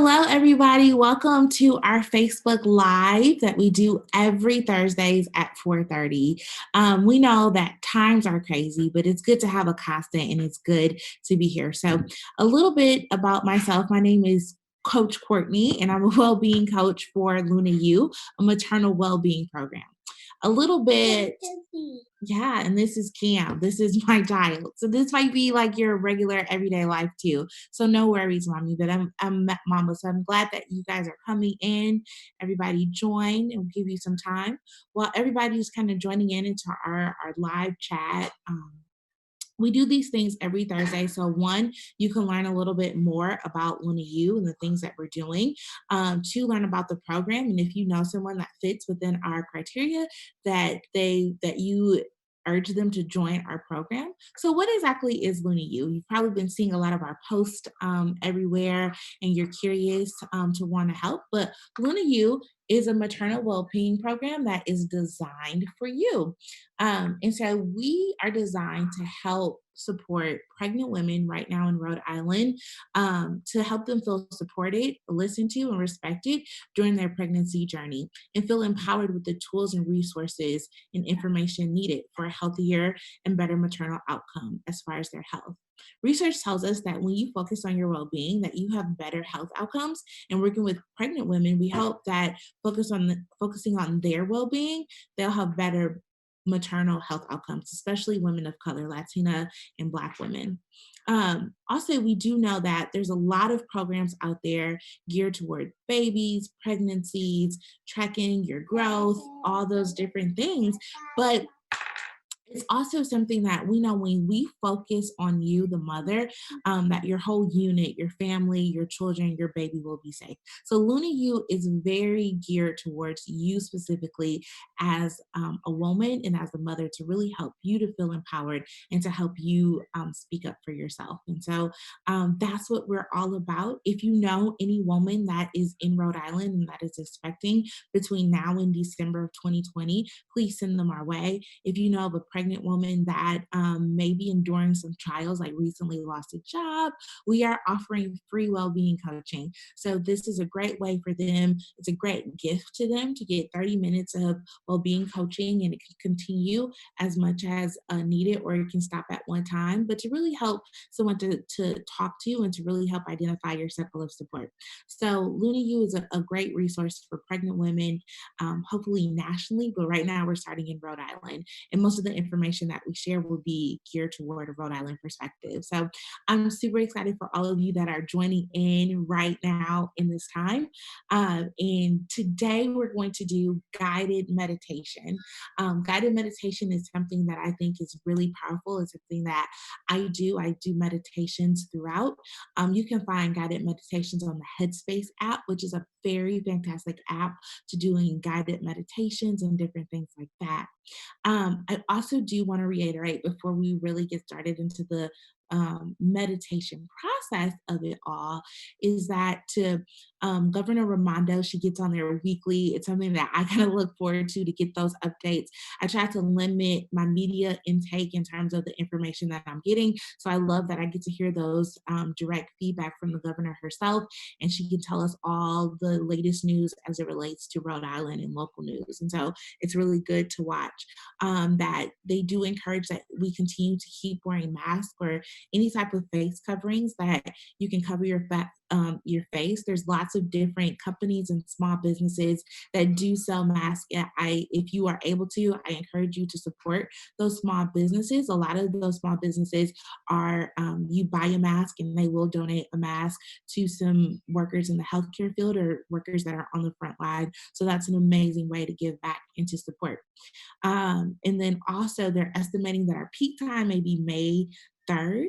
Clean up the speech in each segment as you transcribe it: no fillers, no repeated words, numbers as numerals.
Hello, everybody. Welcome to our Facebook Live that we do every Thursdays at 4:30. We know that times are crazy, but it's good to have a constant and it's good to be here. So, a little bit about myself. My name is Coach Courtney, and I'm a well-being coach for LunaYou, a maternal well-being program. A little bit, yeah, and this is Cam. This is my child. So this might be like your regular everyday life too. So no worries, mommy, but I'm mama. So I'm glad that you guys are coming in. Everybody join and we'll give you some time while everybody's kind of joining in into our live chat. We do these things every Thursday. So one, you can learn a little bit more about LunaYou and the things that we're doing. Two, learn about the program. And if you know someone that fits within our criteria that you urge them to join our program. So what exactly is LunaYou? You've probably been seeing a lot of our posts everywhere and you're curious to want to help. But LunaYou is a maternal well-being program that is designed for you. And so we are designed to help support pregnant women right now in Rhode Island to help them feel supported, listened to, and respected during their pregnancy journey and feel empowered with the tools and resources and information needed for a healthier and better maternal outcome as far as their health. Research tells us that when you focus on your well-being, that you have better health outcomes. And working with pregnant women, we hope that focusing on their well-being, they'll have better maternal health outcomes, especially women of color, Latina and Black women. Also, we do know that there's a lot of programs out there geared toward babies, pregnancies, tracking your growth, all those different things. But it's also something that we know when we focus on you, the mother, that your whole unit, your family, your children, your baby will be safe. So LunaYou is very geared towards you specifically as a woman and as a mother to really help you to feel empowered and to help you speak up for yourself. And so that's what we're all about. If you know any woman that is in Rhode Island and that is expecting between now and December of 2020, please send them our way. If you know of a pregnant woman that may be enduring some trials, like recently lost a job, we are offering free well-being coaching. So this is a great way for them. It's a great gift to them to get 30 minutes of well-being coaching, and it can continue as much as needed, or it can stop at one time, but to really help someone to talk to and to really help identify your circle of support. So LunaYou is a great resource for pregnant women, hopefully nationally, but right now we're starting in Rhode Island. And most of the information that we share will be geared toward a Rhode Island perspective. So I'm super excited for all of you that are joining in right now in this time. And today we're going to do guided meditation. Guided meditation is something that I think is really powerful. It's something that I do. I do meditations throughout. You can find guided meditations on the Headspace app, which is a very fantastic app to doing guided meditations and different things like that. I also do want to reiterate before we really get started into the meditation process of it all is that to Governor Raimondo, she gets on there weekly. It's something that I kind of look forward to get those updates. I try to limit my media intake in terms of the information that I'm getting. So I love that I get to hear those direct feedback from the governor herself, and she can tell us all the latest news as it relates to Rhode Island and local news. And so it's really good to watch that they do encourage that we continue to keep wearing masks or any type of face coverings, that you can cover your face. There's lots of different companies and small businesses that do sell masks. If you are able to, I encourage you to support those small businesses. A lot of those small businesses are you buy a mask and they will donate a mask to some workers in the healthcare field or workers that are on the front line. So that's an amazing way to give back and to support. And then also they're estimating that our peak time may be May 3rd,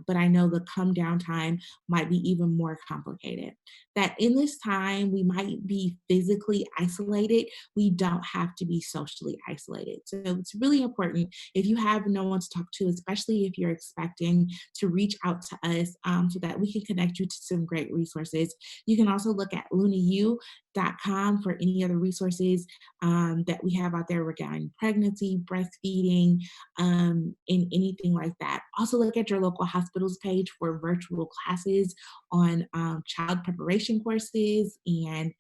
but I know the come down time might be even more complicated. That in this time, we might be physically isolated. We don't have to be socially isolated. So it's really important if you have no one to talk to, especially if you're expecting, to reach out to us so that we can connect you to some great resources. You can also look at LunaYou.com for any other resources that we have out there regarding pregnancy, breastfeeding, and anything like that. Also look at your local hospitals page for virtual classes on child preparation courses and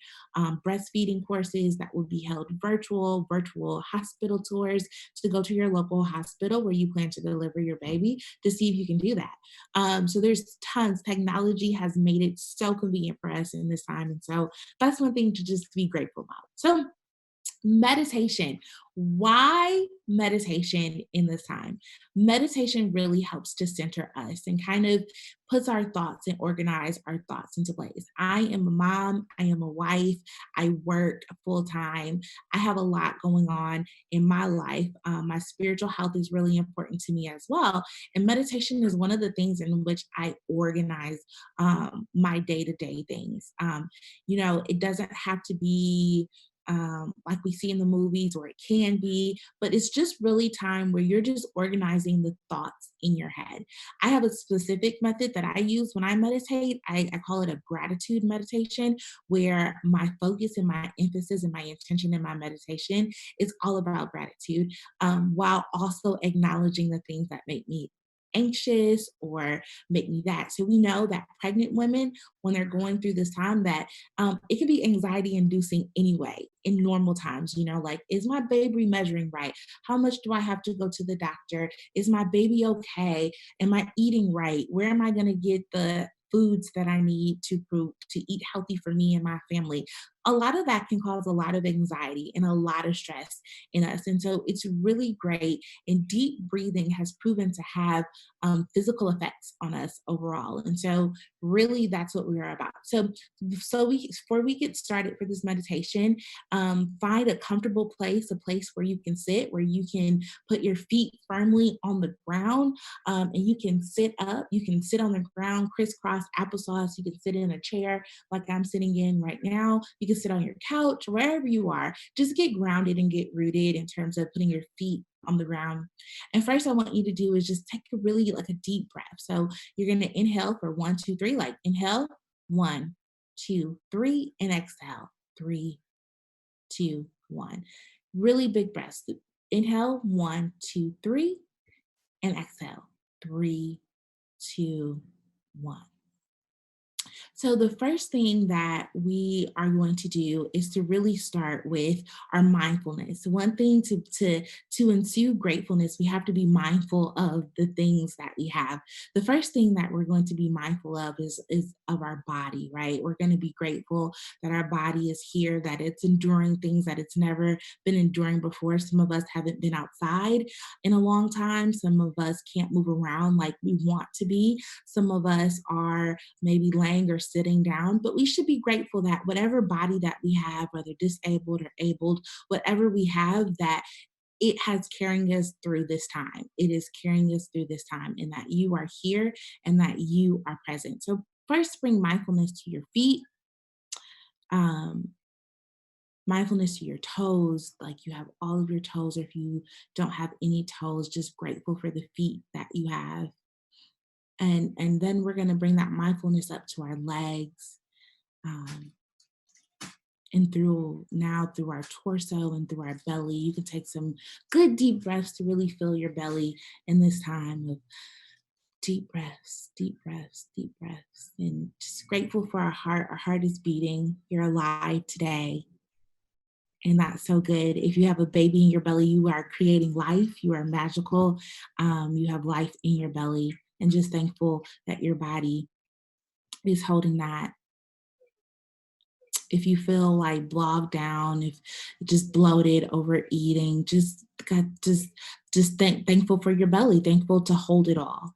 breastfeeding courses that will be held virtual hospital tours to go to your local hospital where you plan to deliver your baby to see if you can do that. So there's tons. Technology has made it so convenient for us in this time. And so that's one thing to just be grateful about. So meditation. Why meditation in this time? Meditation really helps to center us and kind of puts our thoughts and organize our thoughts into place. I am a mom, I am a wife, I work full time. I have a lot going on in my life. My spiritual health is really important to me as well. And meditation is one of the things in which I organize my day to day things. It doesn't have to be like we see in the movies, or it can be, but it's just really time where you're just organizing the thoughts in your head. I have a specific method that I use when I meditate. I call it a gratitude meditation, where my focus and my emphasis and my intention in my meditation is all about gratitude, while also acknowledging the things that make me anxious or make me that. So we know that pregnant women, when they're going through this time, that it can be anxiety inducing anyway in normal times. Like, is my baby measuring right? How much do I have to go to the doctor? Is my baby okay? Am I eating right? Where am I going to get the foods that I need to eat healthy for me and my family? A lot of that can cause a lot of anxiety and a lot of stress in us. And so it's really great. And deep breathing has proven to have physical effects on us overall. And so really that's what we are about. Before we get started for this meditation, find a comfortable place, a place where you can sit, where you can put your feet firmly on the ground, and you can sit up. You can sit on the ground, crisscross applesauce. You can sit in a chair like I'm sitting in right now. You can sit on your couch, wherever you are. Just get grounded and get rooted in terms of putting your feet on the ground. And first, I want you to do is just take a really like a deep breath. So you're going to inhale for 1, 2, 3, like inhale, 1, 2, 3, and exhale, 3, 2, 1. Really big breaths. Inhale, 1, 2, 3, and exhale, 3, 2, 1. So the first thing that we are going to do is to really start with our mindfulness. One thing to ensue gratefulness, we have to be mindful of the things that we have. The first thing that we're going to be mindful of is of our body, right? We're going to be grateful that our body is here, that it's enduring things that it's never been enduring before. Some of us haven't been outside in a long time. Some of us can't move around like we want to be. Some of us are maybe laying or sitting down, but we should be grateful that whatever body that we have, whether disabled or abled, whatever we have, that it has carrying us through this time. It is carrying us through this time, and that you are here and that you are present. So first, bring mindfulness to your feet, um, mindfulness to your toes, like you have all of your toes, or if you don't have any toes, just grateful for the feet that you have. And then we're going to bring that mindfulness up to our legs, um, and through our torso and through our belly. You can take some good deep breaths to really fill your belly in this time of deep breaths, deep breaths, deep breaths. And just grateful for our heart. Our heart is beating. You're alive today. And that's so good. If you have a baby in your belly, you are creating life. You are magical. You have life in your belly. And just thankful that your body is holding that. If you feel like bogged down, if just bloated, overeating, thankful for your belly, thankful to hold it all.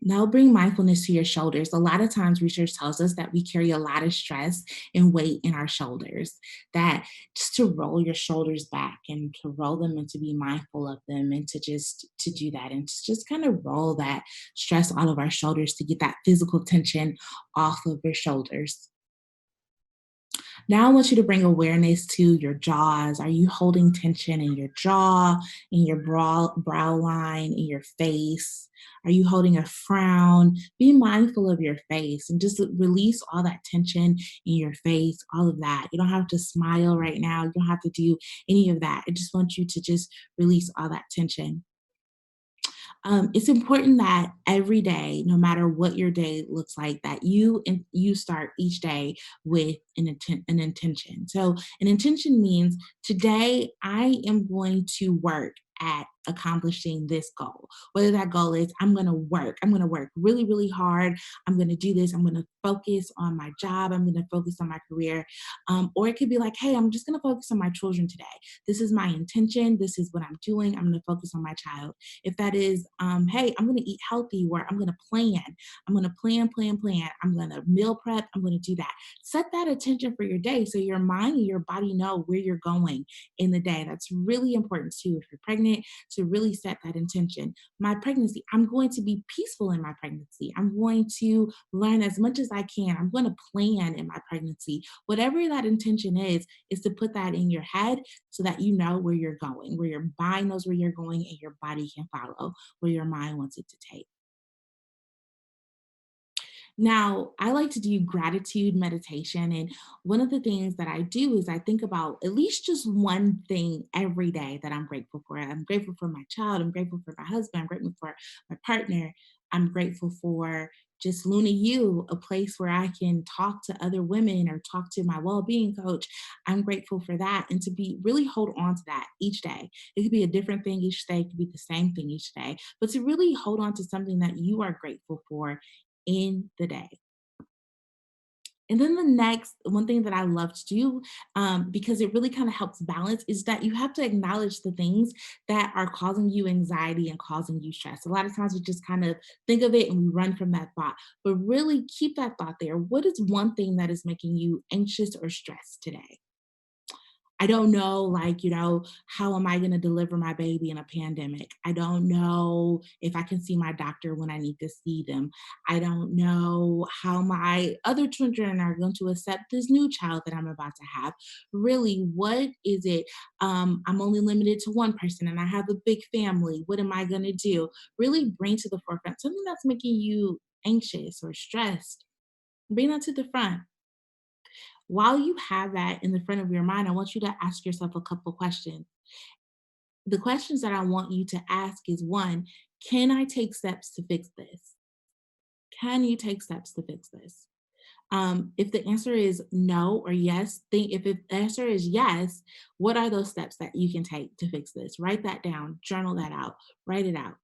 Now bring mindfulness to your shoulders. A lot of times research tells us that we carry a lot of stress and weight in our shoulders, that just to roll your shoulders back and to roll them and to be mindful of them, and to do that and to just kind of roll that stress out of our shoulders to get that physical tension off of your shoulders. Now I want you to bring awareness to your jaws. Are you holding tension in your jaw, in your brow line, in your face? Are you holding a frown? Be mindful of your face and just release all that tension in your face, all of that. You don't have to smile right now. You don't have to do any of that. I just want you to just release all that tension. It's important that every day, no matter what your day looks like, that you start each day with an intention. So an intention means today I am going to work at accomplishing this goal. Whether that goal is I'm going to work really, really hard. I'm going to do this. I'm going to focus on my job. I'm going to focus on my career. Or it could be like, hey, I'm just going to focus on my children today. This is my intention. This is what I'm doing. I'm going to focus on my child. If that is, hey, I'm going to eat healthy, or I'm going to plan. I'm going to plan. I'm going to meal prep. I'm going to do that. Set that attention for your day so your mind and your body know where you're going in the day. That's really important too. If you're pregnant, to really set that intention. My pregnancy, I'm going to be peaceful in my pregnancy. I'm going to learn as much as I can. I'm going to plan in my pregnancy. Whatever that intention is to put that in your head so that you know where you're going, where your mind knows where you're going, and your body can follow where your mind wants it to take. Now, I like to do gratitude meditation. And one of the things that I do is I think about at least just one thing every day that I'm grateful for. I'm grateful for my child. I'm grateful for my husband. I'm grateful for my partner. I'm grateful for just LunaYou, a place where I can talk to other women or talk to my well-being coach. I'm grateful for that. And to be really hold on to that each day. It could be a different thing each day, it could be the same thing each day, but to really hold on to something that you are grateful for in the day. And then the next one thing that I love to do, because it really kind of helps balance, is that you have to acknowledge the things that are causing you anxiety and causing you stress. A lot of times we just kind of think of it and we run from that thought, but really keep that thought there. What is one thing that is making you anxious or stressed today? I don't know, like, how am I going to deliver my baby in a pandemic? I don't know if I can see my doctor when I need to see them. I don't know how my other children are going to accept this new child that I'm about to have. Really, what is it? I'm only limited to one person and I have a big family. What am I going to do? Really bring to the forefront something that's making you anxious or stressed. Bring that to the front. While you have that in the front of your mind, I want you to ask yourself a couple questions. The questions that I want you to ask is one, can I take steps to fix this? Can you take steps to fix this? If the answer is no or yes, think if the answer is yes, what are those steps that you can take to fix this? Write that down, journal that out, write it out.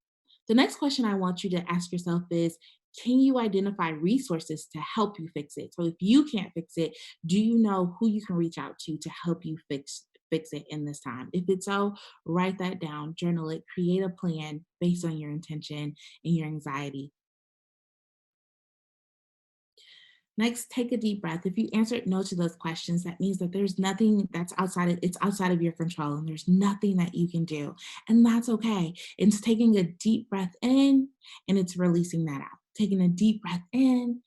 The next question I want you to ask yourself is, can you identify resources to help you fix it? So if you can't fix it, do you know who you can reach out to help you fix it in this time? If it's so, write that down, journal it, create a plan based on your intention and your anxiety. Next, take a deep breath. If you answered no to those questions, that means that there's nothing that's it's outside of your control and there's nothing that you can do. And that's okay. It's taking a deep breath in and it's releasing that out. Taking a deep breath in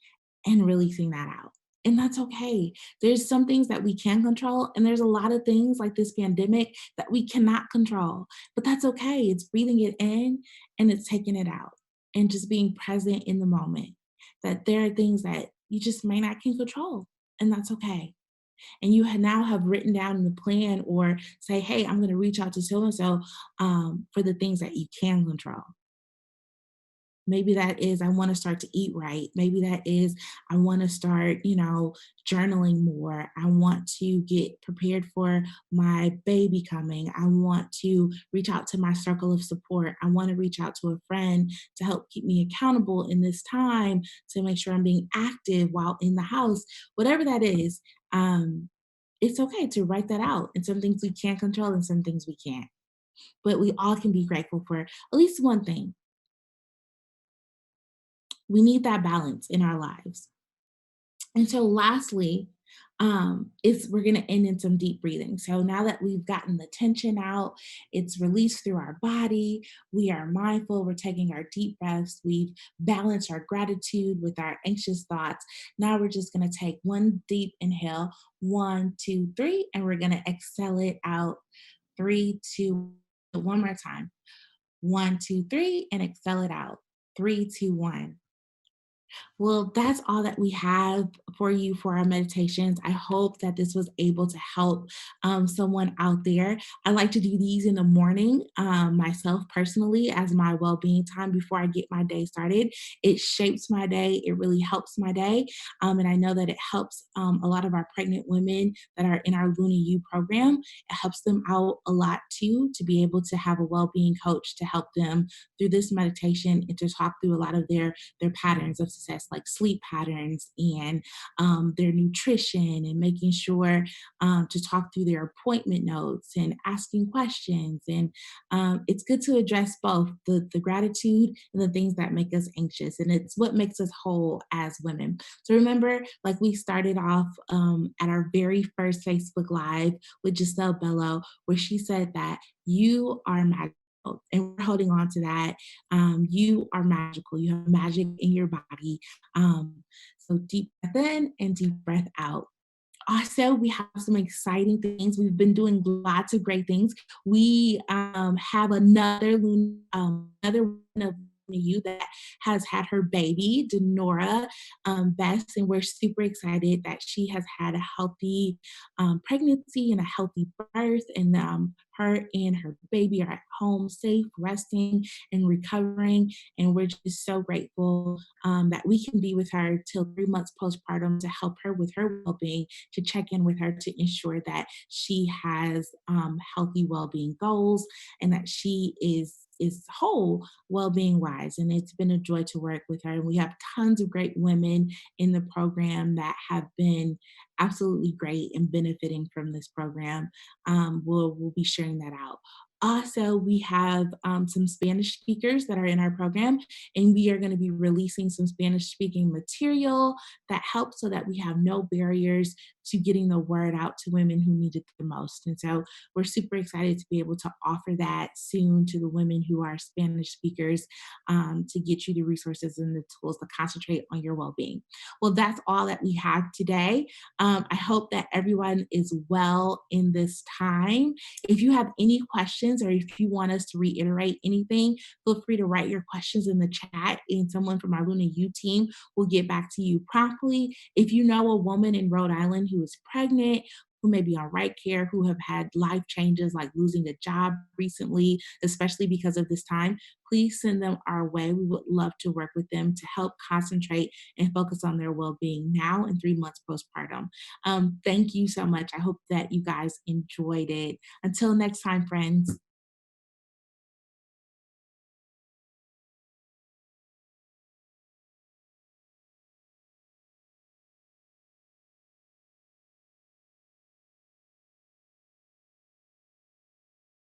and releasing that out. And that's okay. There's some things that we can control, and there's a lot of things like this pandemic that we cannot control. But that's okay. It's breathing it in and it's taking it out and just being present in the moment, that there are things that you just may not can control, and that's okay. And you now have written down in the plan or say, hey, I'm going to reach out to so and so for the things that you can control. Maybe that is, I want to start to eat right. Maybe that is, I want to start, journaling more. I want to get prepared for my baby coming. I want to reach out to my circle of support. I want to reach out to a friend to help keep me accountable in this time, to make sure I'm being active while in the house. Whatever that is, it's okay to write that out. And some things we can't control and some things we can't. But we all can be grateful for at least one thing. We need that balance in our lives. And so lastly, is we're going to end in some deep breathing. So now that we've gotten the tension out, it's released through our body. We are mindful. We're taking our deep breaths. We've balanced our gratitude with our anxious thoughts. Now we're just going to take one deep inhale, 1, 2, 3, and we're going to exhale it out. 3, 2, one more time. 1, 2, 3, and exhale it out. 3, 2, 1. Well, that's all that we have for you for our meditations. I hope that this was able to help someone out there. I like to do these in the morning myself personally as my well being time before I get my day started. It shapes my day, it really helps my day. And I know that it helps a lot of our pregnant women that are in our LunaYou program. It helps them out a lot too to be able to have a well being coach to help them through this meditation and to talk through a lot of their patterns of success, like sleep patterns and their nutrition, and making sure to talk through their appointment notes and asking questions. And it's good to address both the gratitude and the things that make us anxious. And it's what makes us whole as women. So remember, like we started off at our very first Facebook Live with Giselle Bello, where she said that you are magical. And we're holding on to that. You are magical. You have magic in your body. So deep breath in and deep breath out. Also, we have some exciting things. We've been doing lots of great things. We have another one of you that has had her baby, Denora Best, and we're super excited that she has had a healthy pregnancy and a healthy birth, and her and her baby are at home, safe, resting, and recovering. And we're just so grateful that we can be with her till 3 months postpartum to help her with her well-being, to check in with her to ensure that she has healthy well-being goals and that she is whole well-being wise. And it's been a joy to work with her. And we have tons of great women in the program that have been absolutely great and benefiting from this program. We'll be sharing that out. Also, we have some Spanish speakers that are in our program, and we are going to be releasing some Spanish speaking material that helps so that we have no barriers to getting the word out to women who need it the most. And so we're super excited to be able to offer that soon to the women who are Spanish speakers, to get you the resources and the tools to concentrate on your well being. Well, that's all that we have today. I hope that everyone is well in this time. If you have any questions or if you want us to reiterate anything, feel free to write your questions in the chat, and someone from our LunaYou team will get back to you promptly. If you know a woman in Rhode Island who is pregnant, who may be on right care, who have had life changes like losing a job recently, especially because of this time, please send them our way. We would love to work with them to help concentrate and focus on their well being now and 3 months postpartum. Thank you so much. I hope that you guys enjoyed it. Until next time, friends.